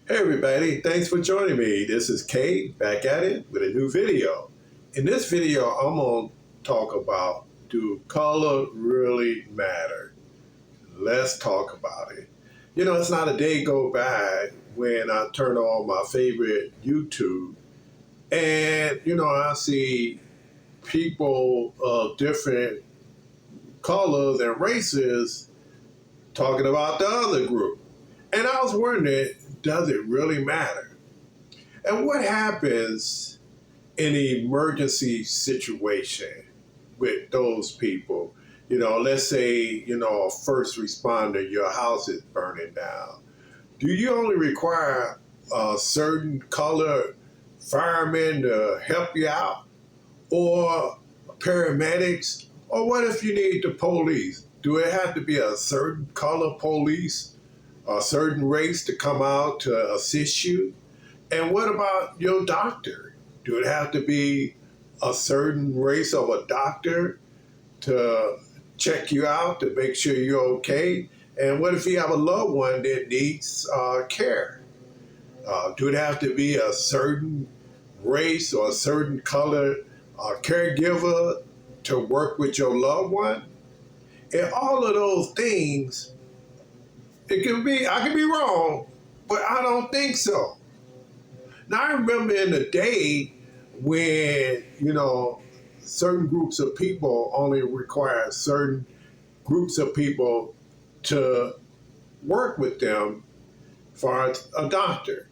Hey everybody, thanks for joining me. This is Kay back at it with a new video. In this video, I'm going to talk about, do color really matter? Let's talk about it. You know, it's not a day go by when I turn on my favorite YouTube and, I see people of different colors and races talking about the other group. And I was wondering, does it really matter? And what happens in an emergency situation with those people? Let's say, a first responder, your house is burning down. Do you only require a certain color fireman to help you out? Or paramedics? Or what if you need the police? Do it have to be a certain color police? A certain race to come out to assist you? And what about your doctor? Do it have to be a certain race of a doctor to check you out to make sure you're okay? And what if you have a loved one that needs care? Do it have to be a certain race or a certain color caregiver to work with your loved one? And all of those things, I could be wrong, but I don't think so. Now, I remember in the day when, certain groups of people only require certain groups of people to work with them for a doctor.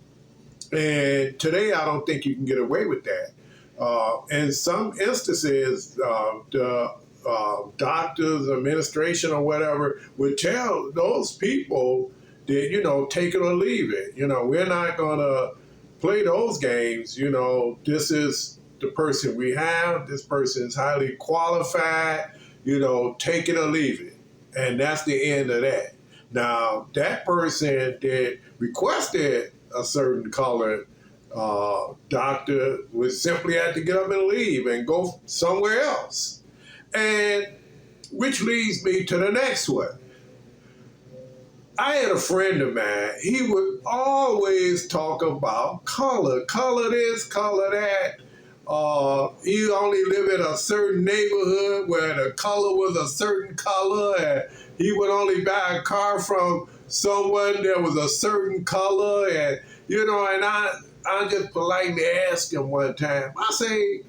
And today, I don't think you can get away with that. In some instances, the doctors, administration, or whatever would tell those people that, take it or leave it. We're not going to play those games. This is the person we have. This person is highly qualified. Take it or leave it. And that's the end of that. Now, that person that requested a certain color doctor would simply have to get up and leave and go somewhere else. And which leads me to the next one. I had a friend of mine, he would always talk about color this, color that. He only lived in a certain neighborhood where the color was a certain color, and he would only buy a car from someone that was a certain color. And, and I just politely asked him one time, I say,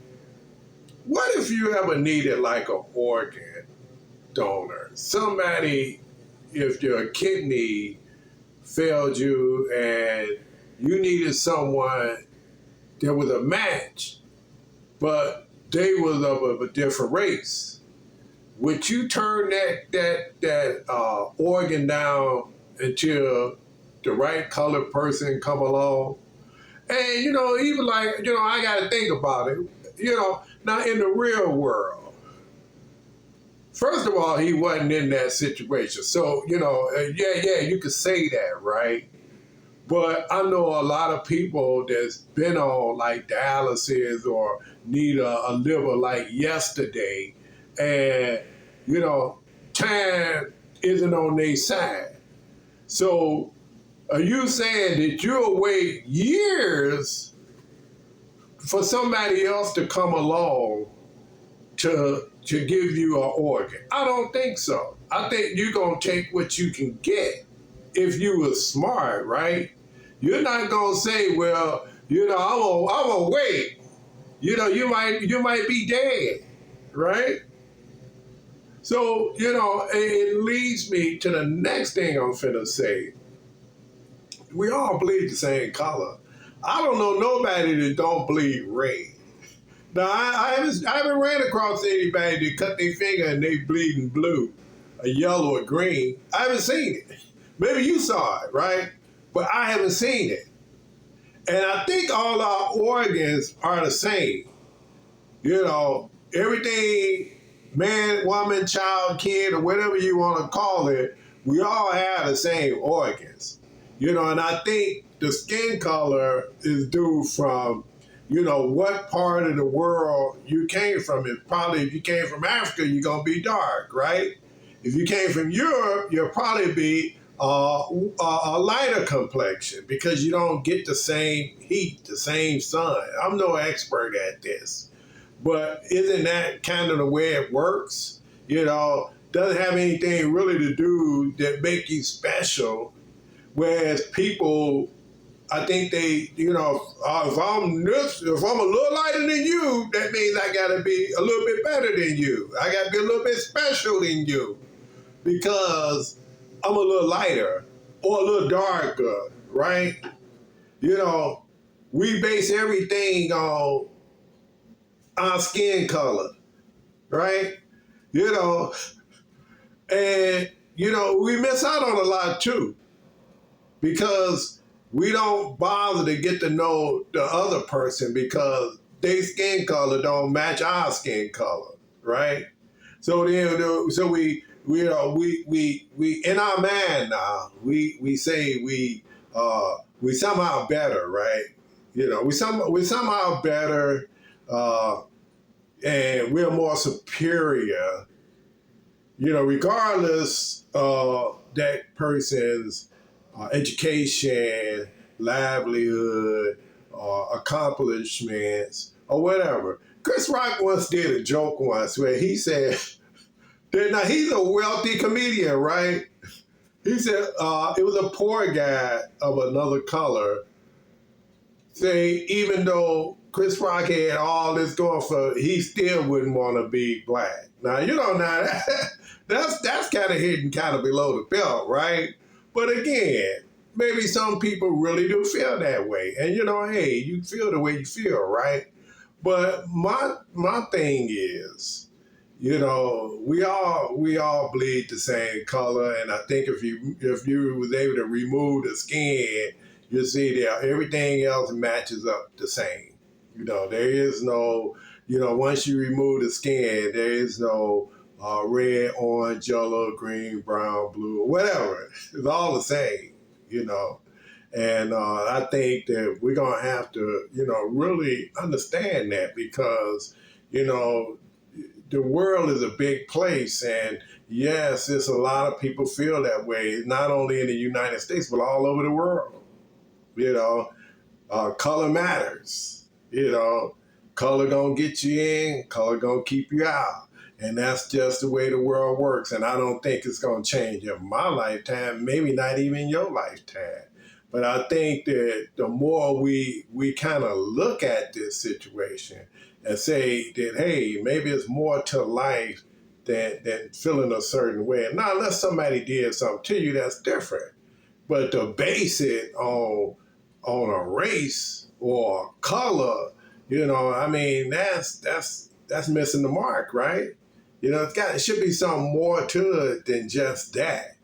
what if you ever needed like an organ donor? Somebody, if your kidney failed you and you needed someone that was a match, but they was of a different race, would you turn that organ down until the right colored person come along? And, he was like, I got to think about it. Now in the real world, first of all, he wasn't in that situation. So, you could say that, right? But I know a lot of people that's been on like dialysis or need a liver like yesterday. And, time isn't on their side. So are you saying that you'll wait years for somebody else to come along to give you an organ? I don't think so. I think you're going to take what you can get if you were smart, right? You're not going to say, well, I'm going to wait. You might be dead, right? So, it leads me to the next thing I'm finna say. We all bleed the same color. I don't know nobody that don't bleed red. Now, I haven't ran across anybody that cut their finger and they bleeding blue, or yellow, or green. I haven't seen it. Maybe you saw it, right? But I haven't seen it. And I think all our organs are the same. Everything, man, woman, child, kid, or whatever you want to call it, we all have the same organs. And I think the skin color is due from, what part of the world you came from. If you came from Africa, you're going to be dark, right? If you came from Europe, you'll probably be a lighter complexion because you don't get the same heat, the same sun. I'm no expert at this, but isn't that kind of the way it works? Doesn't have anything really to do that make you special. Whereas people, I think if I'm a little lighter than you, that means I got to be a little bit better than you. I got to be a little bit special than you because I'm a little lighter or a little darker, right? You know, we base everything on our skin color, right? You know, and we miss out on a lot too because we don't bother to get to know the other person because their skin color don't match our skin color, right? So then, so we in our mind now we say we somehow better, right? We somehow better, and we're more superior, regardless of that person's education, livelihood, accomplishments, or whatever. Chris Rock once did a joke once where he said, now he's a wealthy comedian, right? He said it was a poor guy of another color. Say, even though Chris Rock had all this going for, he still wouldn't want to be black. Now now that's kind of hidden, kind of below the belt, right? But again, maybe some people really do feel that way, and hey, you feel the way you feel, right? But my thing is, we all bleed the same color, and I think if you was able to remove the skin, you see that everything else matches up the same. There is no, once you remove the skin, there is no red, orange, yellow, green, brown, blue, whatever. It's all the same, And I think that we're going to have to, really understand that because, the world is a big place. And yes, there's a lot of people feel that way, not only in the United States, but all over the world. Color matters. Color gonna get you in, color gonna keep you out. And that's just the way the world works. And I don't think it's gonna change in my lifetime, maybe not even your lifetime. But I think that the more we kind of look at this situation and say that, hey, maybe it's more to life than feeling a certain way. Now, unless somebody did something to you, that's different. But to base it on a race or color, that's missing the mark, right? It should be something more to it than just that,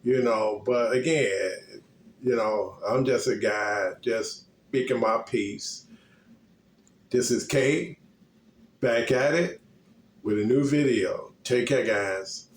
But again, I'm just a guy just speaking my piece. This is Kay, back at it with a new video. Take care, guys.